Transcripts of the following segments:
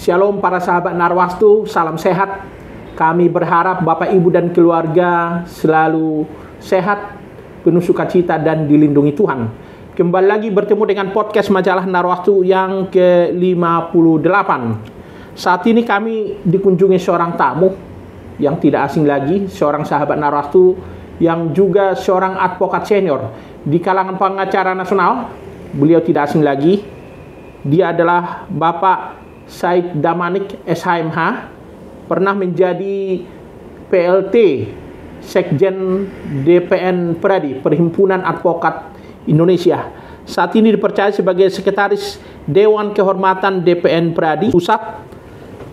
Shalom para sahabat Narwastu, salam sehat. Kami berharap Bapak Ibu dan keluarga selalu sehat, penuh sukacita dan dilindungi Tuhan. Kembali lagi bertemu dengan podcast majalah Narwastu yang ke-58. Saat ini kami dikunjungi seorang tamu yang tidak asing lagi, seorang sahabat Narwastu yang juga seorang advokat senior di kalangan pengacara nasional. Beliau tidak asing lagi, dia adalah Bapak Said Damanik SHMH, pernah menjadi PLT Sekjen DPN Pradi, Perhimpunan Advokat Indonesia. Saat ini dipercaya sebagai Sekretaris Dewan Kehormatan DPN Pradi Pusat.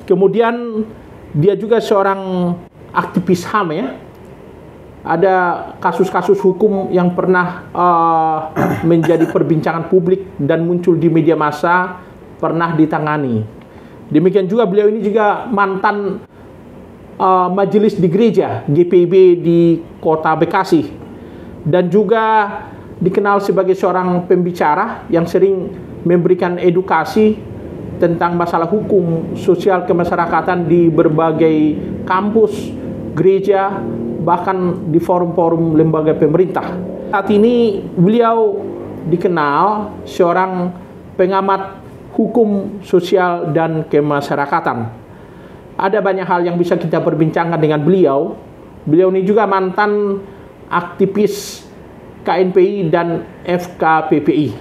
Kemudian dia juga seorang aktivis HAM ya. Ada kasus-kasus hukum yang pernah menjadi perbincangan publik dan muncul di media massa, pernah ditangani. Demikian juga beliau ini juga mantan majelis di gereja GPIB di Kota Bekasi, dan juga dikenal sebagai seorang pembicara yang sering memberikan edukasi tentang masalah hukum sosial kemasyarakatan di berbagai kampus, gereja, bahkan di forum-forum lembaga pemerintah. Saat ini beliau dikenal seorang pengamat hukum sosial dan kemasyarakatan. Ada banyak hal yang bisa kita perbincangkan dengan beliau. Beliau ini juga mantan aktivis KNPI dan FKPPI.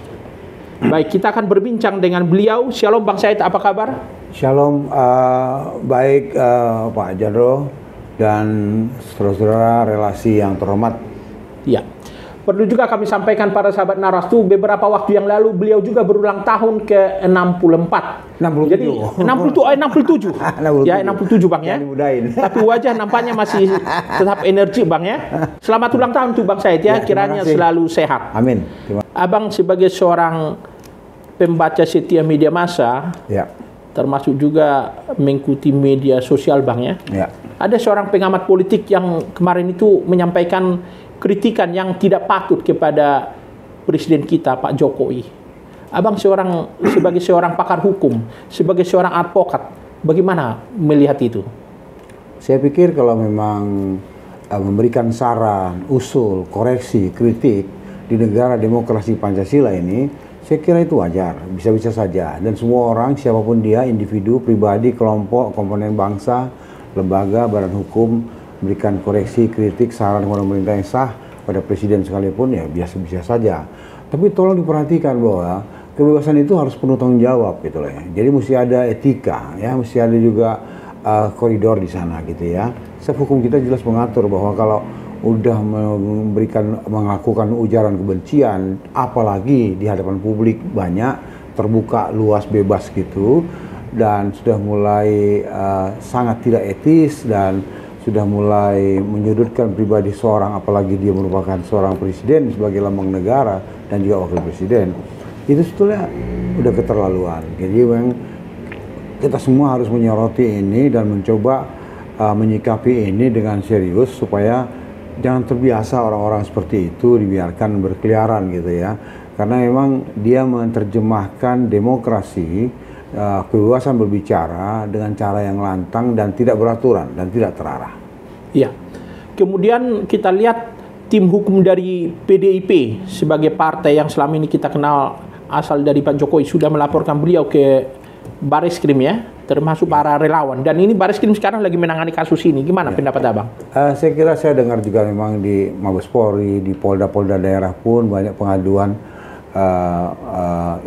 Baik, kita akan berbincang dengan beliau. Shalom Bang Said, apa kabar? Shalom, baik Pak Jadro dan saudara-saudara relasi yang terhormat. Ya. Perlu juga kami sampaikan para sahabat Narwastu, beberapa waktu yang lalu beliau juga berulang tahun ke-64. 67. Jadi 67. Ya, 67 Bang ya. Tapi wajah nampaknya masih tetap energi Bang ya. Selamat ulang tahun tuh Bang Said ya, kiranya selalu sehat. Amin. Abang sebagai seorang pembaca setia media massa, ya, termasuk juga mengikuti media sosial Bang ya. Ya. Ada seorang pengamat politik yang kemarin itu menyampaikan kritikan yang tidak patut kepada Presiden kita Pak Jokowi. Abang sebagai seorang pakar hukum, sebagai seorang advokat, bagaimana melihat itu? Saya pikir kalau memang memberikan saran, usul, koreksi, kritik di negara demokrasi Pancasila ini, saya kira itu wajar, bisa-bisa saja. Dan semua orang, siapapun dia, individu, pribadi, kelompok, komponen bangsa, lembaga, badan hukum, memberikan koreksi, kritik, saran kepada pemerintah yang sah pada presiden sekalipun, ya biasa-biasa saja. Tapi tolong diperhatikan bahwa kebebasan itu harus penuh tanggung jawab gitu loh ya. Jadi mesti ada etika ya, mesti ada juga koridor di sana gitu ya. Sebab hukum kita jelas mengatur bahwa kalau udah melakukan ujaran kebencian, apalagi di hadapan publik banyak, terbuka, luas, bebas gitu, dan sudah mulai sangat tidak etis dan sudah mulai menyudutkan pribadi seorang, apalagi dia merupakan seorang presiden sebagai lambang negara dan juga wakil presiden, itu sebetulnya udah keterlaluan. Jadi memang kita semua harus menyoroti ini dan mencoba menyikapi ini dengan serius supaya jangan terbiasa orang-orang seperti itu dibiarkan berkeliaran gitu ya. Karena memang dia menerjemahkan demokrasi, kebebasan berbicara dengan cara yang lantang dan tidak beraturan dan tidak terarah. Ya. Kemudian kita lihat tim hukum dari PDIP sebagai partai yang selama ini kita kenal asal dari Pak Jokowi sudah melaporkan beliau ke Bareskrim ya, termasuk para relawan. Dan ini Bareskrim sekarang lagi menangani kasus ini. Gimana pendapat Abang? Saya kira saya dengar juga memang di Mabes Polri, di Polda-Polda daerah pun banyak pengaduan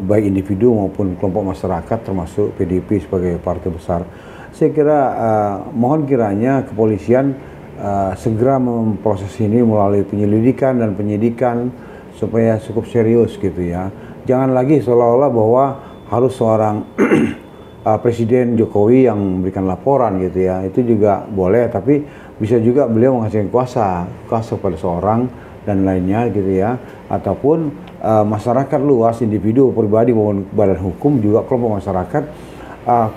baik individu maupun kelompok masyarakat termasuk PDIP sebagai partai besar. Saya kira mohon kiranya kepolisian segera memproses ini melalui penyelidikan dan penyidikan supaya cukup serius gitu ya. Jangan lagi seolah-olah bahwa harus seorang Presiden Jokowi yang memberikan laporan gitu ya. Itu juga boleh, tapi bisa juga beliau menghasilkan kuasa kepada seorang dan lainnya gitu ya, ataupun masyarakat luas, individu, pribadi maupun badan hukum juga kelompok masyarakat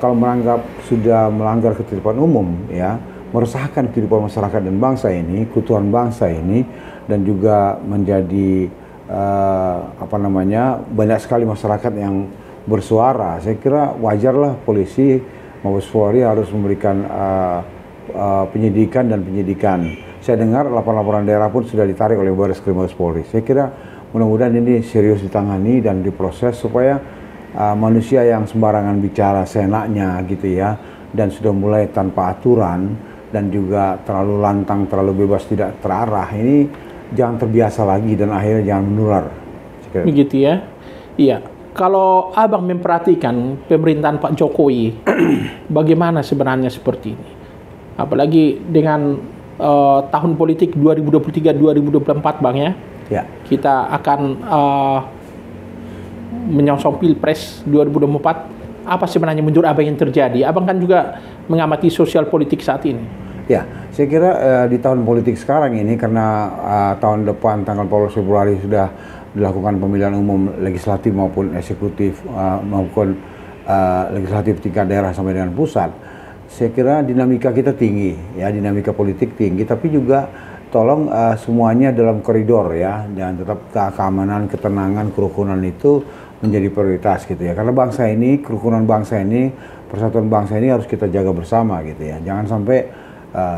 kalau menganggap sudah melanggar ketertiban umum ya, meresahkan kehidupan masyarakat dan bangsa ini, keutuhan bangsa ini, dan juga menjadi banyak sekali masyarakat yang bersuara. Saya kira wajarlah polisi Mabes Polri harus memberikan penyidikan dan penyidikan. Saya dengar laporan-laporan daerah pun sudah ditarik oleh Barreskrim Mabes Polri. Saya kira mudah-mudahan ini serius ditangani dan diproses supaya manusia yang sembarangan bicara seenaknya gitu ya, dan sudah mulai tanpa aturan dan juga terlalu lantang, terlalu bebas, tidak terarah, ini jangan terbiasa lagi dan akhirnya jangan menular. Begitu ya. Iya. Kalau Abang memperhatikan pemerintahan Pak Jokowi, bagaimana sebenarnya seperti ini? Apalagi dengan tahun politik 2023-2024, Bang ya. Ya. Kita akan menyongsong Pilpres 2024. Apa sebenarnya menurut Abang yang terjadi? Abang kan juga mengamati sosial politik saat ini. Ya, saya kira di tahun politik sekarang ini, karena tahun depan tanggal 14 Februari sudah dilakukan pemilihan umum legislatif maupun eksekutif maupun legislatif tingkat daerah sampai dengan pusat, saya kira dinamika kita tinggi, ya, dinamika politik tinggi, tapi juga tolong semuanya dalam koridor ya, dan tetap keamanan, ketenangan, kerukunan itu menjadi prioritas gitu ya. Karena bangsa ini, kerukunan bangsa ini, persatuan bangsa ini harus kita jaga bersama gitu ya. Jangan sampai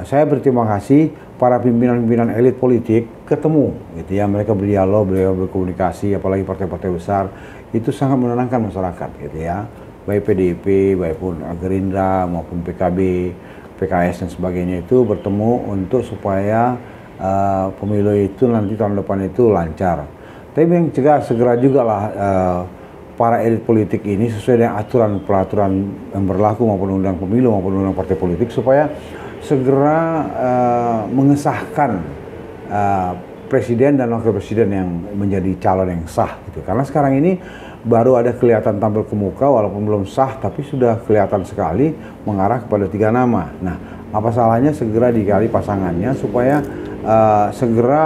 saya berterima kasih para pimpinan-pimpinan elit politik ketemu gitu ya, mereka berdialog, berkomunikasi, apalagi partai-partai besar, itu sangat menenangkan masyarakat gitu ya. Baik PDIP, baik pun Gerindra maupun PKB, PKS dan sebagainya itu bertemu untuk supaya pemilu itu nanti tahun depan itu lancar. Tapi yang segera juga lah para elit politik ini sesuai dengan aturan-peraturan yang berlaku maupun undang pemilu maupun undang partai politik, supaya segera mengesahkan presiden dan wakil presiden yang menjadi calon yang sah gitu. Karena sekarang ini baru ada kelihatan tampil ke muka walaupun belum sah, tapi sudah kelihatan sekali mengarah kepada 3 nama. Nah, apa salahnya segera digali pasangannya supaya segera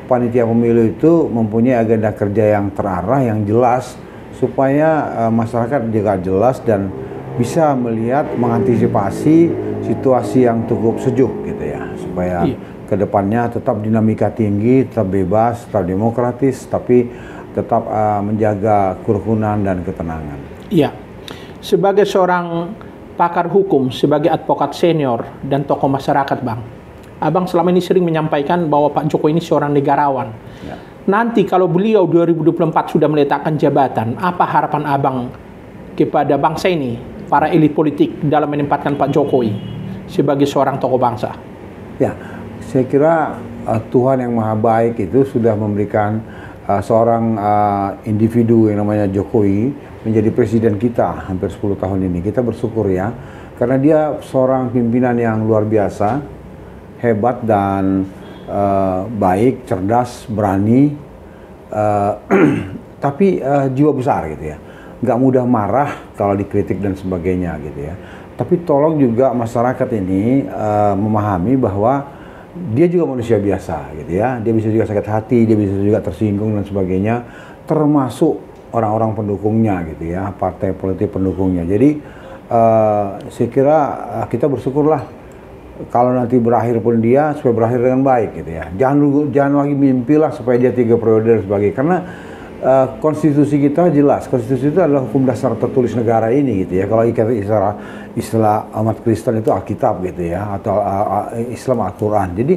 panitia pemilu itu mempunyai agenda kerja yang terarah, yang jelas, supaya masyarakat juga jelas dan bisa melihat, mengantisipasi situasi yang cukup sejuk gitu ya, supaya kedepannya tetap dinamika tinggi, tetap bebas, tetap demokratis, tapi tetap menjaga kerukunan dan ketenangan. Iya, sebagai seorang pakar hukum, sebagai advokat senior dan tokoh masyarakat, Bang, Abang selama ini sering menyampaikan bahwa Pak Jokowi ini seorang negarawan. Ya. Nanti kalau beliau 2024 sudah meletakkan jabatan, apa harapan Abang kepada bangsa ini, para elit politik, dalam menempatkan Pak Jokowi sebagai seorang tokoh bangsa? Ya, saya kira Tuhan yang Maha Baik itu sudah memberikan seorang individu yang namanya Jokowi menjadi presiden kita hampir 10 tahun ini. Kita bersyukur ya, karena dia seorang pimpinan yang luar biasa, hebat dan baik, cerdas, berani, tapi jiwa besar gitu ya. Nggak mudah marah kalau dikritik dan sebagainya gitu ya. Tapi tolong juga masyarakat ini memahami bahwa dia juga manusia biasa gitu ya. Dia bisa juga sakit hati, dia bisa juga tersinggung dan sebagainya, termasuk orang-orang pendukungnya gitu ya, partai politik pendukungnya. Jadi saya kira kita bersyukurlah kalau nanti berakhir pun dia supaya berakhir dengan baik gitu ya. Jangan lagi mimpilah supaya dia 3 periode dan sebagainya, karena konstitusi kita jelas. Konstitusi itu adalah hukum dasar tertulis negara ini gitu ya. Kalau istilah umat Kristen itu Alkitab gitu ya, atau Islam Al-Quran. Jadi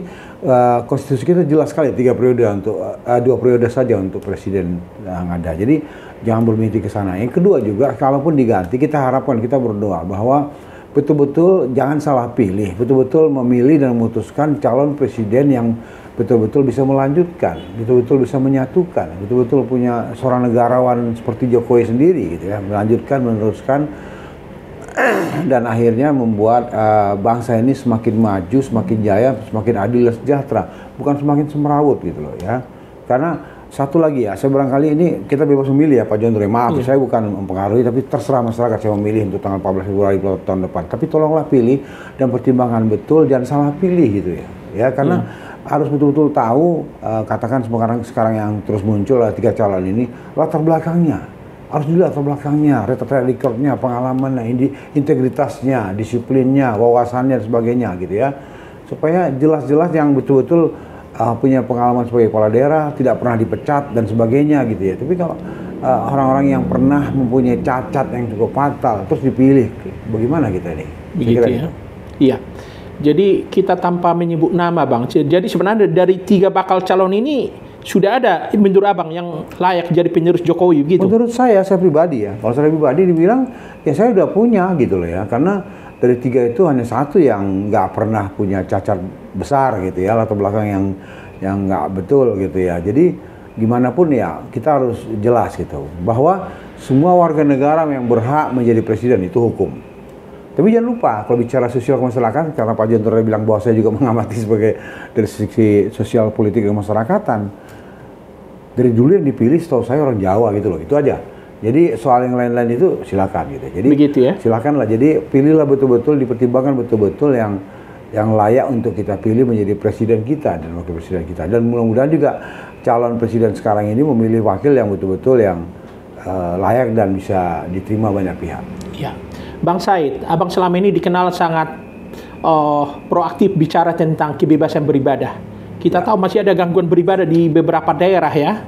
konstitusi kita jelas sekali 3 periode untuk 2 periode saja untuk presiden yang ada. Jadi jangan bermimpi ke sana. Yang kedua juga, kalaupun diganti, kita harapkan, kita berdoa bahwa betul-betul jangan salah pilih, betul-betul memilih dan memutuskan calon presiden yang betul-betul bisa melanjutkan, betul-betul bisa menyatukan, betul-betul punya seorang negarawan seperti Jokowi sendiri gitu ya, melanjutkan, meneruskan, dan akhirnya membuat bangsa ini semakin maju, semakin jaya, semakin adil dan sejahtera, bukan semakin semrawut gitu loh ya. Karena satu lagi ya, saya barangkali ini kita bebas memilih ya Pak Jondre, maaf saya bukan mempengaruhi, tapi terserah masyarakat saya memilih untuk tanggal 14 Februari tahun depan. Tapi tolonglah pilih dan pertimbangkan betul, jangan salah pilih gitu ya. Ya, karena harus betul-betul tahu, katakan sekarang yang terus muncul 3 calon ini, latar belakangnya. Harus dilihat latar belakangnya, track recordnya, pengalamannya, integritasnya, disiplinnya, wawasannya dan sebagainya gitu ya. Supaya jelas-jelas yang betul-betul punya pengalaman sebagai kepala daerah, tidak pernah dipecat dan sebagainya gitu ya. Tapi kalau orang-orang yang pernah mempunyai cacat yang cukup fatal terus dipilih. Bagaimana kita ini? Begitu ya. Iya. Jadi kita tanpa menyebut nama Bang. Jadi sebenarnya dari 3 bakal calon ini sudah ada menurut Abang yang layak jadi penerus Jokowi gitu. Menurut saya pribadi ya. Kalau saya pribadi dibilang ya saya udah punya gitu loh ya. Karena dari 3 itu hanya 1 yang nggak pernah punya cacat besar gitu ya, latar belakang yang nggak betul gitu ya. Jadi gimana pun ya kita harus jelas gitu bahwa semua warga negara yang berhak menjadi presiden itu hukum. Tapi jangan lupa kalau bicara sosial kemasyarakatan, karena Pak Jontor bilang bahwa saya juga mengamati sebagai dari sisi sosial politik kemasyarakatan. Dari dulu yang dipilih setahu saya orang Jawa gitu loh, itu aja. Jadi soal yang lain-lain itu silakan gitu. Jadi begitu ya. Silakanlah. Jadi pilihlah betul-betul, dipertimbangkan betul-betul yang layak untuk kita pilih menjadi presiden kita dan wakil presiden kita. Dan mudah-mudahan juga calon presiden sekarang ini memilih wakil yang betul-betul yang layak dan bisa diterima banyak pihak. Ya. Bang Said, Abang selama ini dikenal sangat proaktif bicara tentang kebebasan beribadah. Kita tahu masih ada gangguan beribadah di beberapa daerah ya.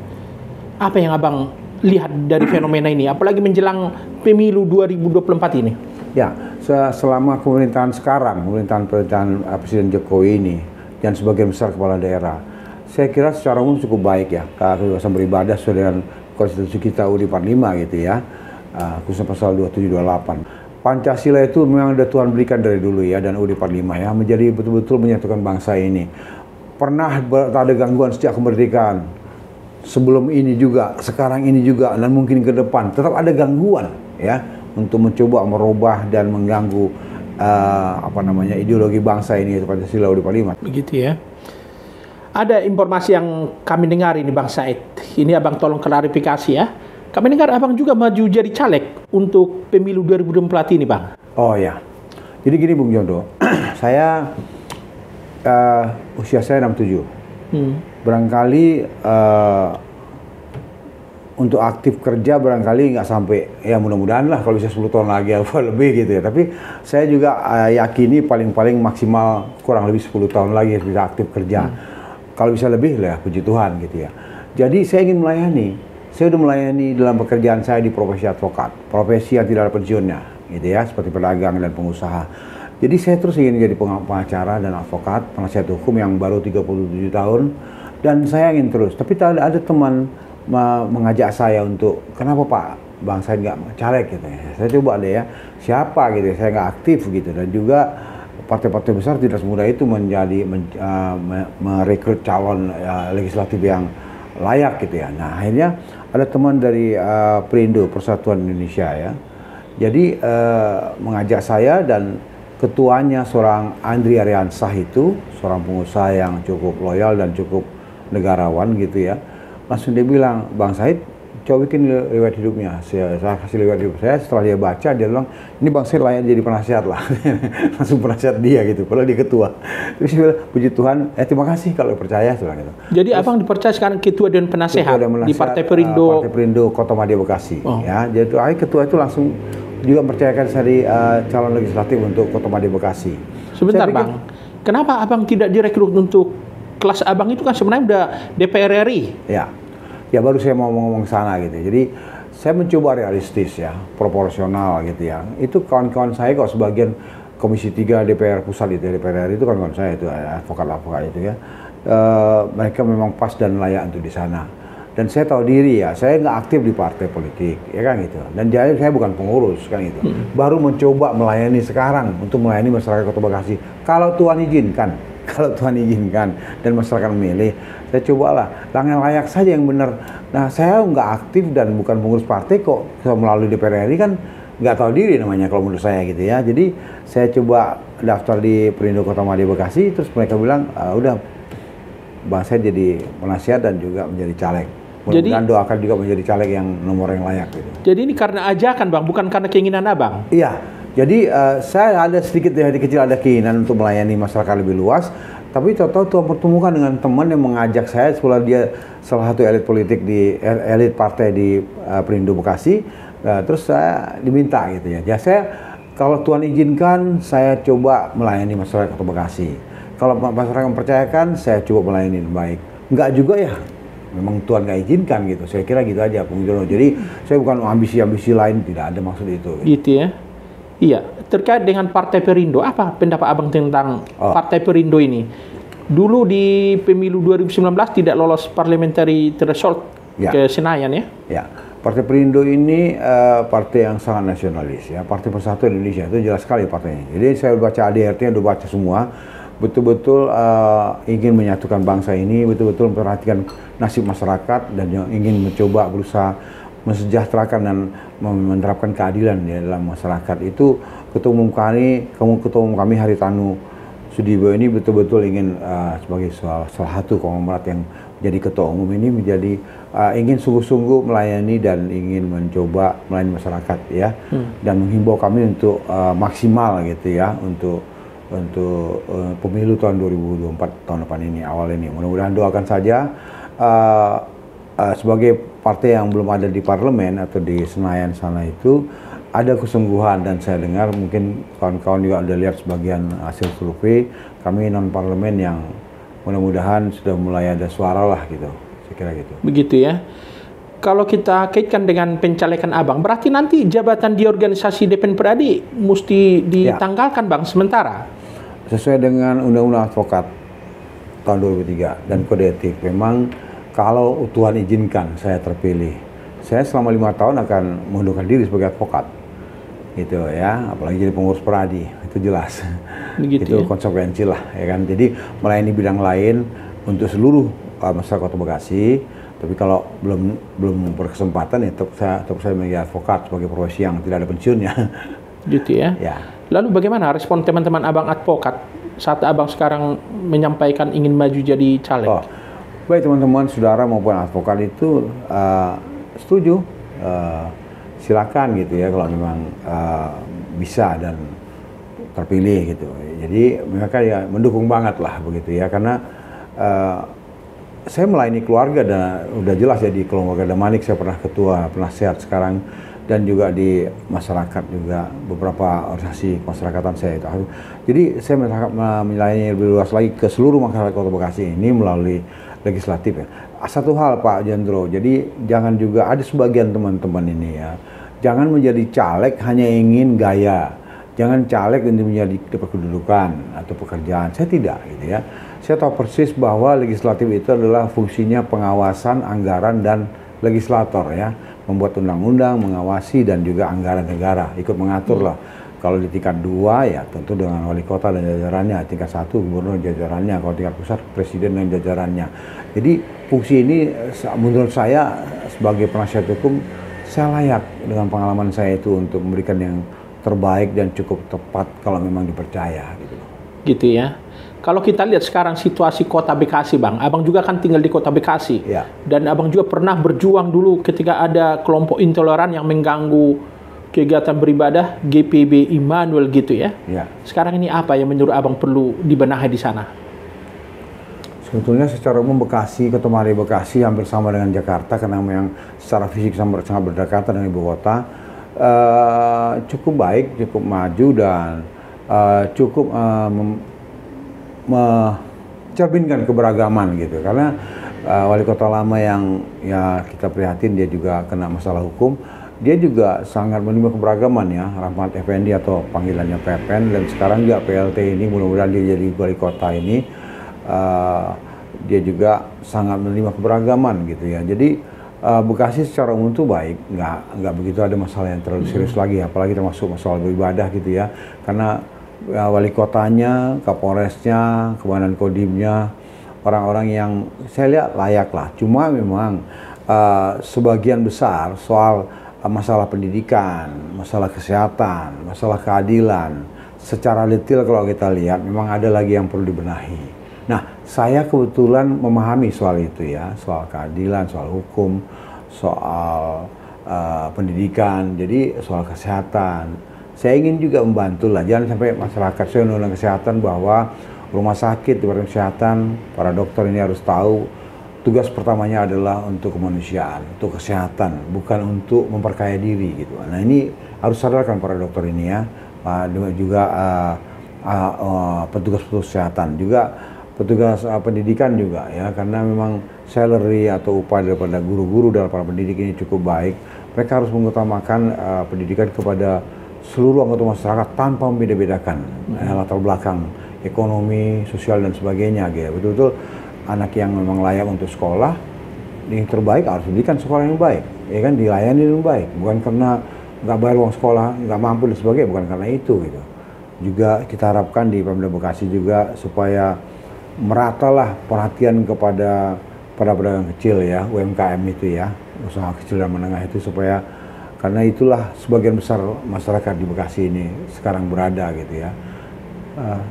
Apa yang Abang lihat dari fenomena ini, apalagi menjelang pemilu 2024 ini? Ya, selama pemerintahan sekarang, pemerintahan Presiden Jokowi ini, dan sebagian besar kepala daerah, saya kira secara umum cukup baik ya, kebebasan beribadah sesuai dengan konstitusi kita UUD 45 gitu ya, khususnya pasal 2728. Pancasila itu memang ada Tuhan berikan dari dulu ya, dan UUD 45 ya, menjadi betul-betul menyatukan bangsa ini. Pernah ada gangguan sejak kemerdekaan, sebelum ini juga, sekarang ini juga, dan mungkin ke depan tetap ada gangguan ya untuk mencoba merubah dan mengganggu ideologi bangsa ini, yaitu Pancasila UUD 45. Begitu ya. Ada informasi yang kami dengar ini Bang Said. Ini Abang tolong klarifikasi ya. Kami dengar Abang juga maju jadi caleg untuk pemilu 2024 ini Bang. Oh ya. Jadi gini Bung Jondo, saya usia saya 67. Barangkali untuk aktif kerja barangkali nggak sampai, ya mudah-mudahan lah kalau bisa 10 tahun lagi atau lebih gitu ya. Tapi saya juga yakini paling-paling maksimal kurang lebih 10 tahun lagi bisa aktif kerja. Kalau bisa lebih lah, puji Tuhan gitu ya. Jadi saya ingin melayani. Saya sudah melayani dalam pekerjaan saya di profesi advokat, profesi yang tidak ada pensiunnya gitu ya, seperti pedagang dan pengusaha. Jadi saya terus ingin jadi pengacara dan advokat, penasihat hukum yang baru 37 tahun, dan saya ingin terus. Tapi ada teman mengajak saya untuk, kenapa Pak Bang Said nggak caleg gitu ya. Saya coba deh ya, siapa gitu ya, saya nggak aktif gitu. Dan juga partai-partai besar tidak semudah itu merekrut calon legislatif yang layak gitu ya. Nah akhirnya ada teman dari Perindo, Persatuan Indonesia ya. Jadi mengajak saya, dan ketuanya seorang Andri Ariansah itu, seorang pengusaha yang cukup loyal dan cukup negarawan gitu ya. Langsung dia bilang, Bang Said, coba bikin riwayat hidupnya. Saya kasih riwayat hidup saya, setelah dia baca, dia bilang, ini Bang Said layak jadi penasihat lah. Langsung penasihat dia gitu, padahal dia ketua. Terus dia bilang, puji Tuhan, terima kasih kalau percaya. Gitu. Jadi terus, Abang dipercaya sekarang ketua dan penasehat di Partai Perindo. Partai Perindo Kota Madya Bekasi. Ya, jadi ketua itu langsung juga mempercayakan saya di calon legislatif untuk Kota Madya Bekasi. Sebentar Bang, kenapa Abang tidak direkrut untuk kelas Abang itu kan sebenarnya udah DPR RI? Ya baru saya mau ngomong sana gitu. Jadi saya mencoba realistis ya, proporsional gitu ya. Itu kawan-kawan saya kok sebagian Komisi 3 DPR Pusat itu, DPR RI itu kawan-kawan saya itu, advokat-advokat itu ya. Mereka memang pas dan layak untuk di sana. Dan saya tahu diri ya, saya nggak aktif di partai politik, ya kan gitu. Dan jadi saya bukan pengurus kan gitu. Baru mencoba melayani sekarang untuk melayani masyarakat Kota Bekasi. Kalau Tuhan izinkan, dan masyarakat memilih, saya cobalah yang layak saja yang benar. Nah saya nggak aktif dan bukan pengurus partai kok, melalui DPR RI kan nggak tahu diri namanya kalau menurut saya gitu ya. Jadi saya coba daftar di Perindo Kota Madya Bekasi, terus mereka bilang udah Bang saya jadi penasihat dan juga menjadi caleg. Mudah-mudahan doakan juga menjadi caleg yang nomor yang layak gitu. Jadi ini karena ajakan Bang, bukan karena keinginan Abang? Iya, jadi saya ada sedikit dari kecil ada keinginan untuk melayani masyarakat lebih luas. Tapi tahu-tahu Tuhan pertemukan dengan teman yang mengajak saya, setelah dia salah satu elit politik di elit partai di Perindo Bekasi. Terus saya diminta gitu ya. Ya saya kalau Tuhan izinkan saya coba melayani masyarakat Kota Bekasi. Kalau masyarakat mempercayakan saya coba melayani dengan baik. Enggak juga ya. memang Tuhan nggak izinkan gitu. Saya kira gitu aja, Bung Jono. Jadi saya bukan ambisi-ambisi lain, tidak ada maksud itu. Gitu ya. Iya, terkait dengan Partai Perindo, apa pendapat Abang tentang Partai Perindo ini? Dulu di pemilu 2019 tidak lolos parliamentary threshold ke Senayan ya? Ya, Partai Perindo ini partai yang sangat nasionalis ya, Partai Persatuan Indonesia, itu jelas sekali partainya. Jadi saya baca ADRT-nya, udah baca semua, betul-betul ingin menyatukan bangsa ini, betul-betul memperhatikan nasib masyarakat dan yang ingin mencoba berusaha mensejahterakan dan menerapkan keadilan di dalam masyarakat. Itu ketua umum kami Haritanu Sudibyo ini betul-betul ingin sebagai salah satu konglomerat yang jadi ketua umum ini menjadi ingin sungguh-sungguh melayani dan ingin mencoba melayani masyarakat ya, dan menghimbau kami untuk maksimal gitu ya untuk pemilu tahun 2024 tahun depan ini, awal ini. Mudah-mudahan doakan saja sebagai partai yang belum ada di parlemen atau di Senayan sana itu ada kesungguhan, dan saya dengar mungkin kawan-kawan juga udah lihat sebagian hasil survei kami non parlemen yang mudah-mudahan sudah mulai ada suara lah gitu. Saya kira gitu. Begitu ya. Kalau kita kaitkan dengan pencalekan Abang, berarti nanti jabatan di organisasi DPN Pradi mesti ditanggalkan Bang sementara? Sesuai dengan Undang-Undang Advokat tahun 2003 dan Kode Etik, memang kalau Tuhan izinkan saya terpilih, saya selama 5 tahun akan mengundurkan diri sebagai advokat, gitu ya. Apalagi jadi pengurus Pradi, itu jelas. Begitu, itu konsekuensi lah, ya kan. Jadi melayani bidang lain untuk seluruh masyarakat Kota Bekasi. Tapi kalau belum berkesempatan ya tetap saya menjadi advokat sebagai profesi yang tidak ada pensiunnya. Gitu ya. Ya. Lalu bagaimana respon teman-teman Abang advokat saat Abang sekarang menyampaikan ingin maju jadi caleg? Baik teman-teman, saudara maupun advokat itu setuju, silakan gitu ya kalau memang bisa dan terpilih gitu. Jadi mereka ya mendukung banget lah begitu ya, karena saya melayani keluarga dan udah jelas ya di keluarga Damanik saya pernah ketua penasehat sekarang, dan juga di masyarakat juga beberapa organisasi masyarakatan saya itu. Jadi saya melayani lebih luas lagi ke seluruh masyarakat Kota Bekasi ini melalui legislatif ya. Satu hal Pak Jendro, jadi jangan juga ada sebagian teman-teman ini ya, jangan menjadi caleg hanya ingin gaya, jangan caleg untuk menjadi kedudukan atau pekerjaan. Saya tidak gitu ya. Saya tahu persis bahwa legislatif itu adalah fungsinya pengawasan anggaran dan legislator ya, membuat undang-undang, mengawasi dan juga anggaran negara, ikut mengatur lah. Kalau di tingkat 2 ya tentu dengan wali kota dan jajarannya, tingkat 1 gubernur jajarannya, kalau tingkat pusat presiden dan jajarannya. Jadi fungsi ini menurut saya sebagai penasihat hukum saya layak dengan pengalaman saya itu untuk memberikan yang terbaik dan cukup tepat kalau memang dipercaya gitu. Gitu ya. Kalau kita lihat sekarang situasi Kota Bekasi Bang, Abang juga kan tinggal di Kota Bekasi. Ya. Dan Abang juga pernah berjuang dulu ketika ada kelompok intoleran yang mengganggu kegiatan beribadah GPB Immanuel gitu ya. Ya. Sekarang ini apa yang menurut Abang perlu dibenahi di sana? Sebetulnya secara umum Bekasi, Ketumari Bekasi hampir sama dengan Jakarta karena memang secara fisik sangat berdekatan dengan ibu kota. Cukup baik, cukup maju dan cukup mencerminkan keberagaman gitu, karena wali kota lama yang ya kita prihatin dia juga kena masalah hukum, dia juga sangat menerima keberagaman ya, Rahmat Effendi atau panggilannya Pepen, dan sekarang juga PLT ini mudah-mudahan dia jadi wali kota ini dia juga sangat menerima keberagaman gitu ya. Jadi Bekasi secara umum tuh baik, nggak begitu ada masalah yang terlalu serius lagi, apalagi termasuk masalah beribadah gitu ya, karena wali kotanya, Kapolresnya, Komandan Kodimnya, orang-orang yang saya lihat layak lah. Cuma memang sebagian besar soal masalah pendidikan, masalah kesehatan, masalah keadilan, secara detail kalau kita lihat memang ada lagi yang perlu dibenahi. Nah, saya kebetulan memahami soal itu ya, soal keadilan, soal hukum, soal pendidikan, jadi soal kesehatan. Saya ingin juga membantu lah, jangan sampai masyarakat, saya undang kesehatan bahwa rumah sakit, departemen kesehatan, para dokter ini harus tahu tugas pertamanya adalah untuk kemanusiaan, untuk kesehatan, bukan untuk memperkaya diri gitu. Nah ini harus sadarkan para dokter ini ya, juga petugas kesehatan juga petugas pendidikan juga ya, karena memang salary atau upah daripada guru-guru dan para pendidik ini cukup baik. Mereka harus mengutamakan pendidikan kepada seluruh anggota masyarakat tanpa membeda-bedakan latar belakang ekonomi, sosial dan sebagainya gitu. Betul-betul anak yang memang layak untuk sekolah yang terbaik harus diberikan sekolah yang baik, ya kan, dilayani dengan baik, bukan karena nggak bayar uang sekolah, nggak mampu dan sebagainya, bukan karena itu gitu. Juga kita harapkan di Pemda Bekasi juga supaya meratalah perhatian kepada para pedagang kecil ya, UMKM itu ya, usaha kecil dan menengah itu, supaya karena itulah sebagian besar masyarakat di Bekasi ini sekarang berada gitu ya.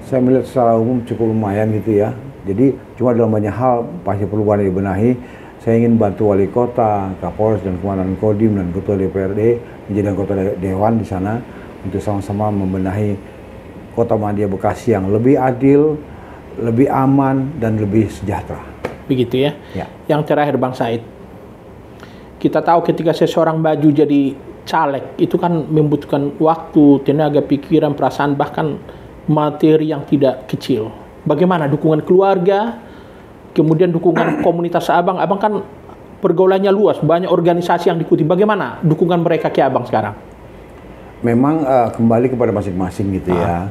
Saya melihat secara umum cukup lumayan gitu ya. Jadi cuma dalam banyak hal pasti perlu banyak dibenahi. Saya ingin bantu wali kota, Kapolres dan Komandan Kodim dan Ketua DPRD menjadi anggota Dewan di sana untuk sama-sama membenahi Kota Madya Bekasi yang lebih adil, lebih aman dan lebih sejahtera. Begitu ya. Ya. Yang terakhir Bang Said, kita tahu ketika seseorang maju jadi caleg itu kan membutuhkan waktu, tenaga, pikiran, perasaan, bahkan materi yang tidak kecil. Bagaimana dukungan keluarga, kemudian dukungan komunitas Abang? Abang kan pergaulannya luas, banyak organisasi yang diikuti. Bagaimana dukungan mereka ke Abang sekarang? Memang kembali kepada masing-masing gitu ya.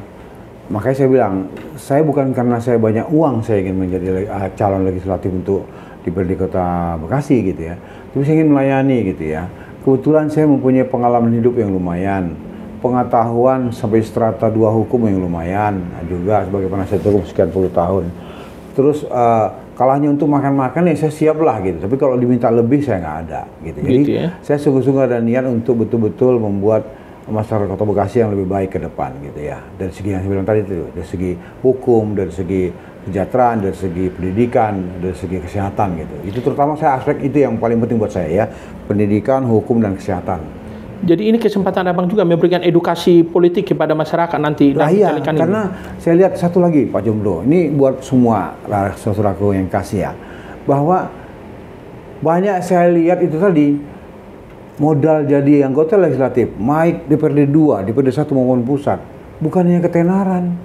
Makanya saya bilang, saya bukan karena saya banyak uang saya ingin menjadi calon legislatif untuk DPRD Kota Bekasi gitu ya. Tapi saya ingin melayani gitu ya. Kebetulan saya mempunyai pengalaman hidup yang lumayan, pengetahuan sampai strata 2 hukum yang lumayan, juga sebagai penasihat hukum sekian puluh tahun. Terus kalau hanya untuk makan-makan ya saya siap lah gitu. Tapi kalau diminta lebih saya nggak ada gitu. Jadi Gitu ya. saya sungguh-sungguh ada niat untuk betul-betul membuat masyarakat Kota Bekasi yang lebih baik ke depan gitu ya. Dari segi yang saya bilang tadi itu, dari segi hukum, dari segi kesejahteraan, dari segi pendidikan, dari segi kesehatan gitu. Itu terutama saya aspek itu yang paling penting buat saya ya, pendidikan, hukum dan kesehatan. Jadi ini kesempatan Abang juga memberikan edukasi politik kepada masyarakat nanti. Nah iya, kali-kali karena saya lihat satu lagi Pak Jomblo, ini buat semua saudaraku yang kasih ya, bahwa banyak saya lihat itu tadi modal jadi anggota legislatif, baik DPRD 2, DPRD 1 maupun pusat, bukannya ketenaran.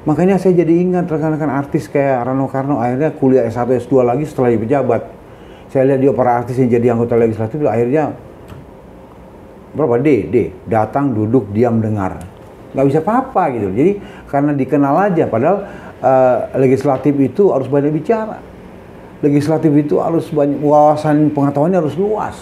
Makanya saya jadi ingat rekan-rekan artis kayak Rano Karno akhirnya kuliah S1, S2 lagi setelah jadi pejabat. Saya lihat dia para artis yang jadi anggota legislatif akhirnya berapa D, datang, duduk, diam, dengar. Nggak bisa apa-apa gitu. Jadi karena dikenal aja, padahal legislatif itu harus banyak bicara. Legislatif itu harus banyak, wawasan pengetahuannya harus luas.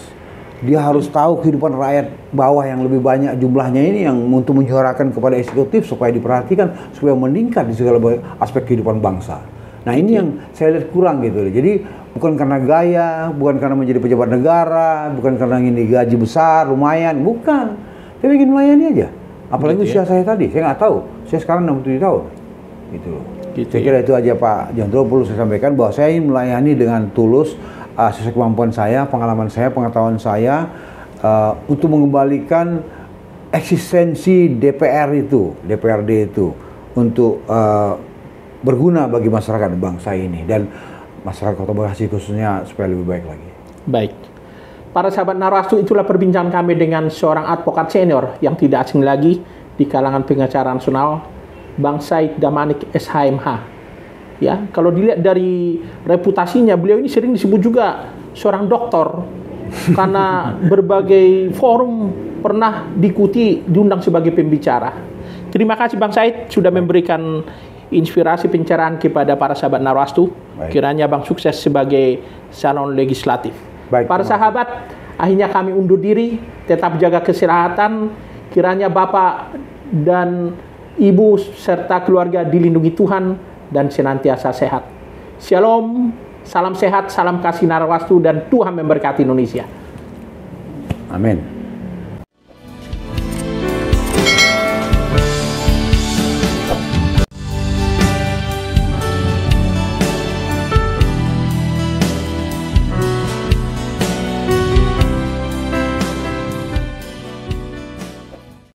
Dia harus tahu kehidupan rakyat bawah yang lebih banyak jumlahnya ini yang untuk menyuarakan kepada eksekutif supaya diperhatikan, supaya meningkat di segala aspek kehidupan bangsa. Nah ini yang saya lihat kurang gitu. Jadi bukan karena gaya, bukan karena menjadi pejabat negara, bukan karena ingin digaji besar, lumayan, bukan. Tapi ingin melayani aja. Apalagi usia saya tadi, saya nggak tahu. Saya sekarang 67 tahun. Gitu loh. Saya kira itu aja Pak Jandro perlu saya sampaikan bahwa saya ingin melayani dengan tulus, sesuai kemampuan saya, pengalaman saya, pengetahuan saya, untuk mengembalikan eksistensi DPRD itu untuk berguna bagi masyarakat bangsa ini dan masyarakat Kota Bekasi khususnya supaya lebih baik lagi. Baik. Para sahabat Narwastu, itulah perbincangan kami dengan seorang advokat senior yang tidak asing lagi di kalangan pengacara nasional, Bang Said Damanik SHMH. Ya, kalau dilihat dari reputasinya, beliau ini sering disebut juga seorang doktor karena berbagai forum pernah diundang sebagai pembicara. Terima kasih Bang Said sudah memberikan inspirasi pencerahan kepada para sahabat Narwastu. Kiranya Bang sukses sebagai calon legislatif. Baik, para sahabat, akhirnya kami undur diri. Tetap jaga kesehatan. Kiranya Bapak dan Ibu serta keluarga dilindungi Tuhan dan senantiasa sehat. Shalom, salam sehat, salam kasih Narwastu, dan Tuhan memberkati Indonesia. Amin.